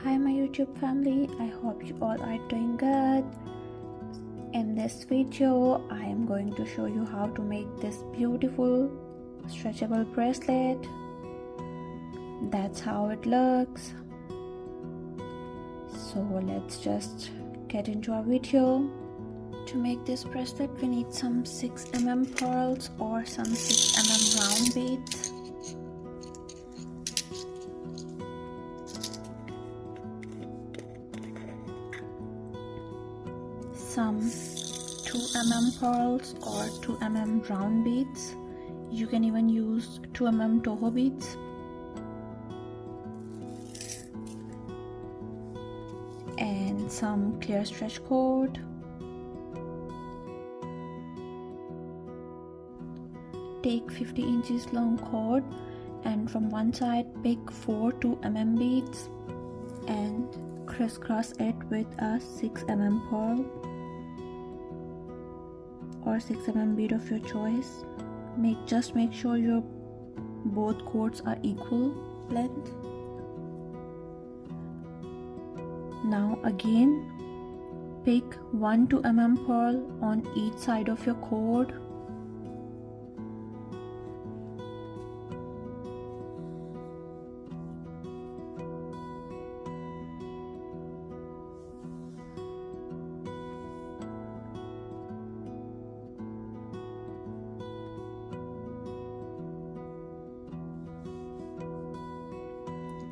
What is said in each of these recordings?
Hi my YouTube family, I hope you all are doing good. In this video, I am going to show you how to make this beautiful stretchable bracelet. That's how it looks. So let's just get into our video. To make this bracelet, we need some 6mm pearls or some 6mm round beads. Some 2mm pearls or 2mm round beads. You can even use 2mm Toho beads. And some clear stretch cord. Take 50 inches long cord and from one side pick 4 2mm beads and crisscross it with a 6mm pearl or 6mm bead of your choice. Just make sure your both cords are equal length. Now again pick 1 2mm pearl on each side of your cord.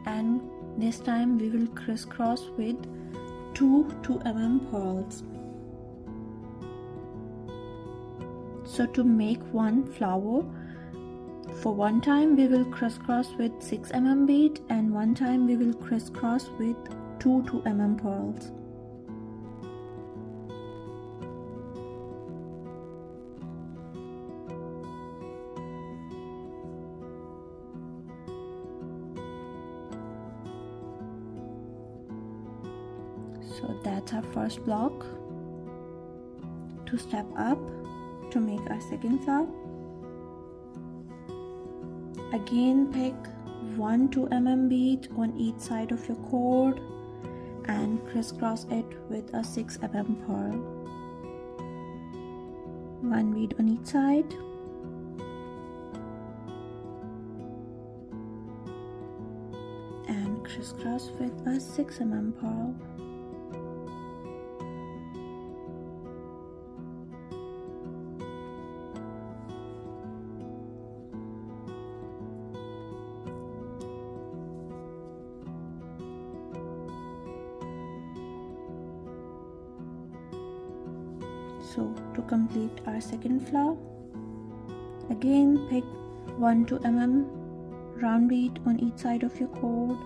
And this time we will crisscross with 2 2mm pearls. So to make one flower, for one time we will crisscross with 6mm bead and one time we will crisscross with 2 2mm pearls. So that's our first block. To step up to make our second flower, again pick 1 2mm bead on each side of your cord and crisscross it with a 6mm pearl. One bead on each side. And crisscross with a 6mm pearl. So to complete our second flower, again pick 1 2mm round bead on each side of your cord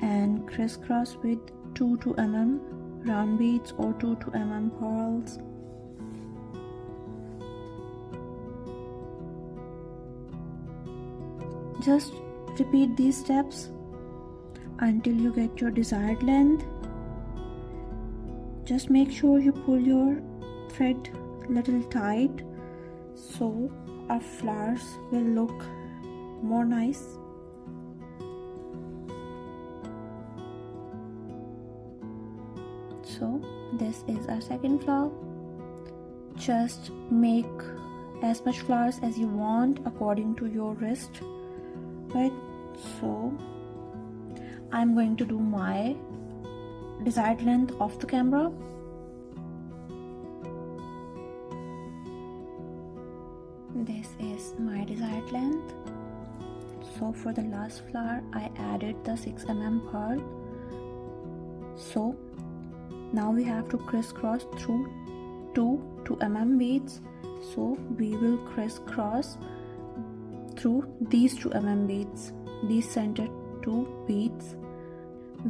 and crisscross with 2 2mm round beads or 2 2mm pearls. Just repeat these steps until you get your desired length. Just make sure you pull your thread little tight so our flowers will look more nice. So this is our second flower. Just make as much flowers as you want according to your wrist, right? So I'm going to do my desired length off the camera. This is my desired length. So for the last flower I added the 6mm pearl. So now we have to crisscross through 2 2mm beads. So we will crisscross through these 2mm beads, these center 2 beads,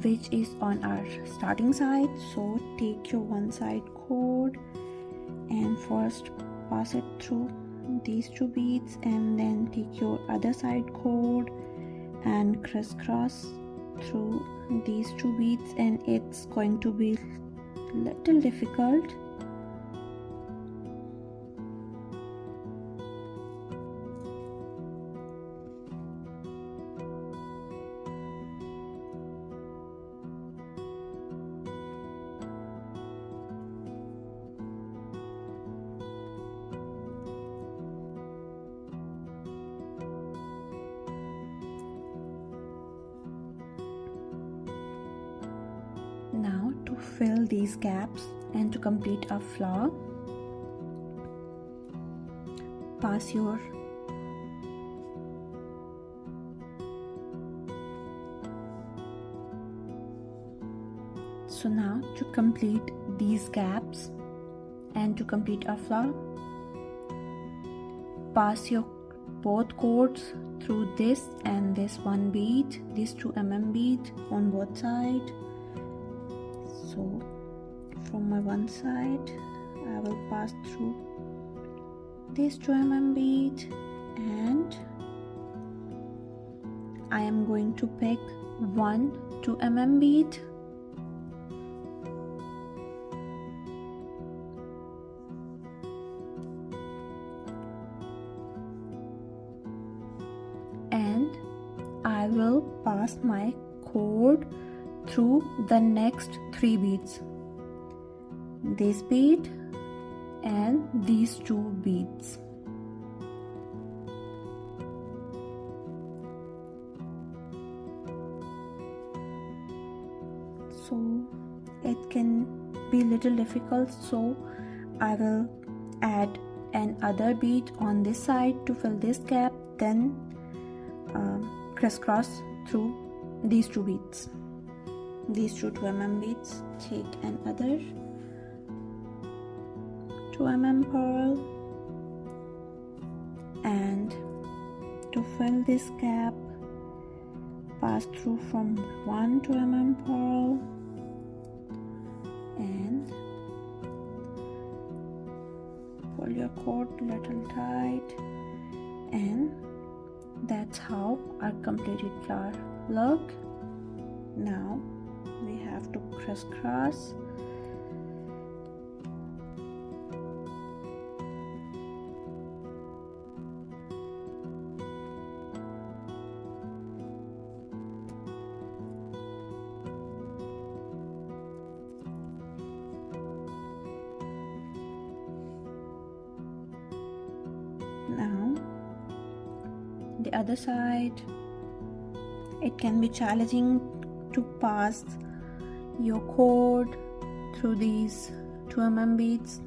which is on our starting side. So take your one side cord and first pass it through these 2 beads and then take your other side cord and crisscross through these 2 beads, and it's going to be little difficult. to fill these gaps and to complete a flower, pass your so now to complete these gaps and to complete a flower, pass your both cords through this and this one bead, this 2 mm bead on both sides. So from my one side I will pass through this 2 mm bead and I am going to pick one 2 mm bead and I will pass my cord through the next 3 beads, this bead and these 2 beads. So it can be little difficult, so I will add another bead on this side to fill this gap, then crisscross through these 2 beads, these 2 mm beads. Take another 2 mm pearl and to fill this gap pass through from one 2 mm pearl and pull your cord little tight, and that's how our completed flower look. Now we have to crisscross now the other side. It can be challenging to pass your cord through these 2 mm beads.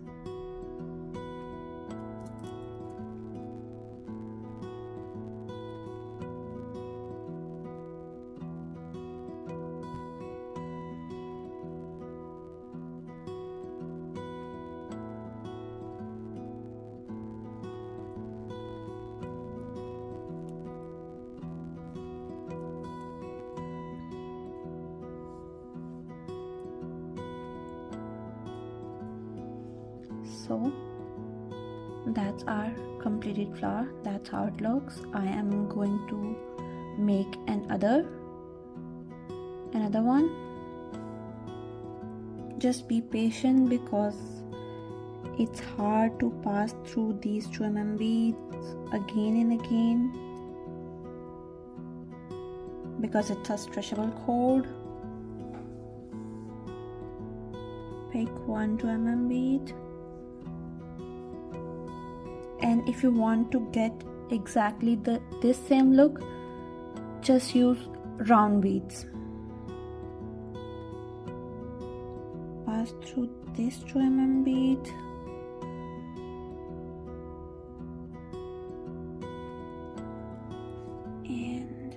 So that's our completed flower, that's how it looks. I am going to make another one. Just be patient because it's hard to pass through these 2 mm beads again and again because it's a stretchable cord. Pick one 2 mm bead, and if you want to get exactly this same look, just use round beads. Pass through this 2 mm bead and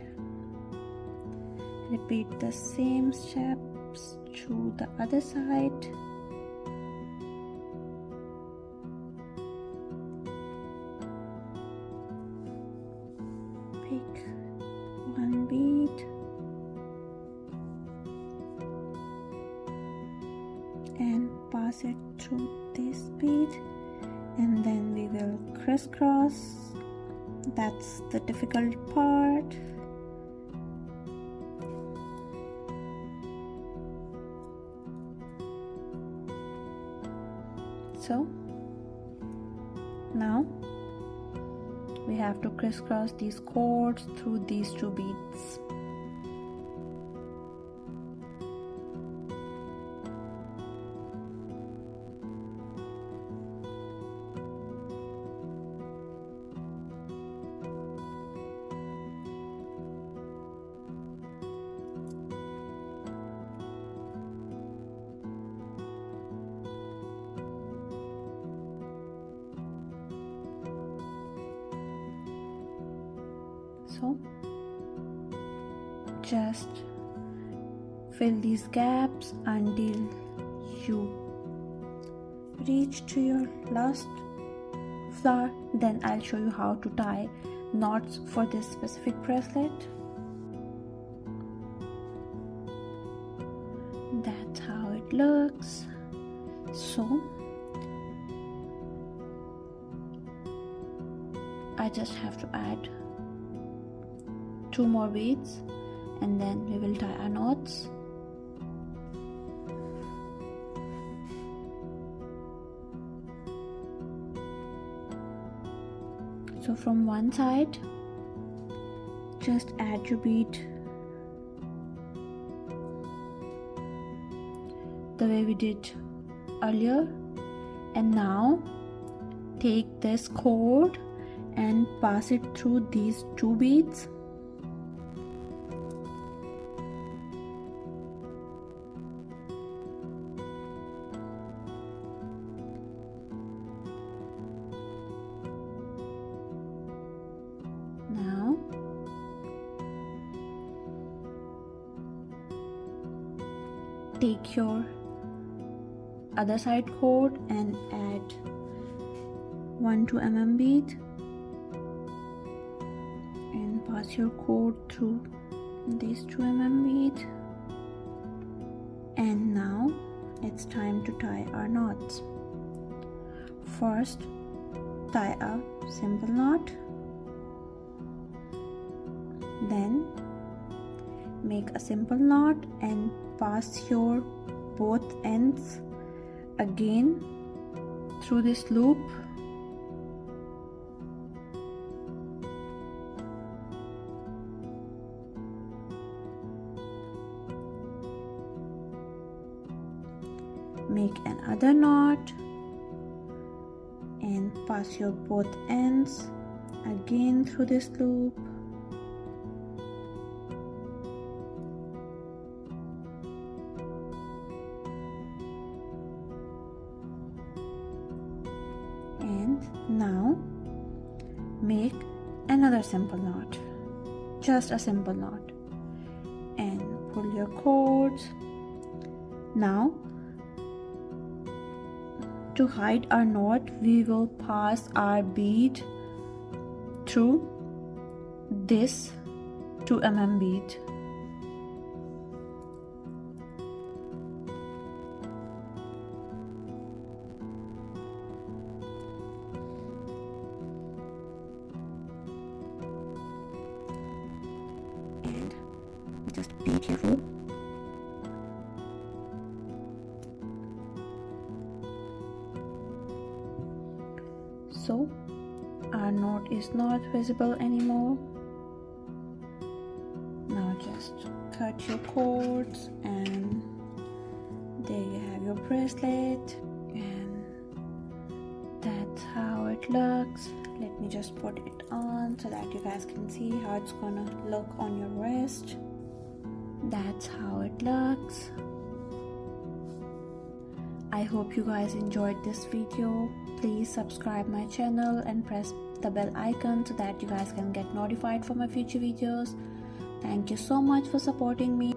repeat the same steps to the other side. Pick one bead and pass it through this bead, and then we will crisscross. That's the difficult part. So now we have to crisscross these cords through these 2 beads. So just fill these gaps until you reach to your last flower. Then I'll show you how to tie knots for this specific bracelet. That's how it looks. So I just have to add 2 more beads and then we will tie our knots. So from one side, just add your bead the way we did earlier, and now take this cord and pass it through these 2 beads. Now take your other side cord and add 1 2mm bead and pass your cord through this 2mm bead, and now it's time to tie our knots. First, tie a simple knot, then make a simple knot and pass your both ends again through this loop. Make another knot and pass your both ends again through this loop. And now make another simple knot, just a simple knot, and pull your cords. Now to hide our knot, we will pass our bead through this 2mm bead. And just be careful. So our knot is not visible anymore. Now just cut your cords and there you have your bracelet, and that's how it looks. Let me just put it on so that you guys can see how it's gonna look on your wrist. That's how it looks. I hope you guys enjoyed this video. Please subscribe my channel and press the bell icon so that you guys can get notified for my future videos. Thank you so much for supporting me.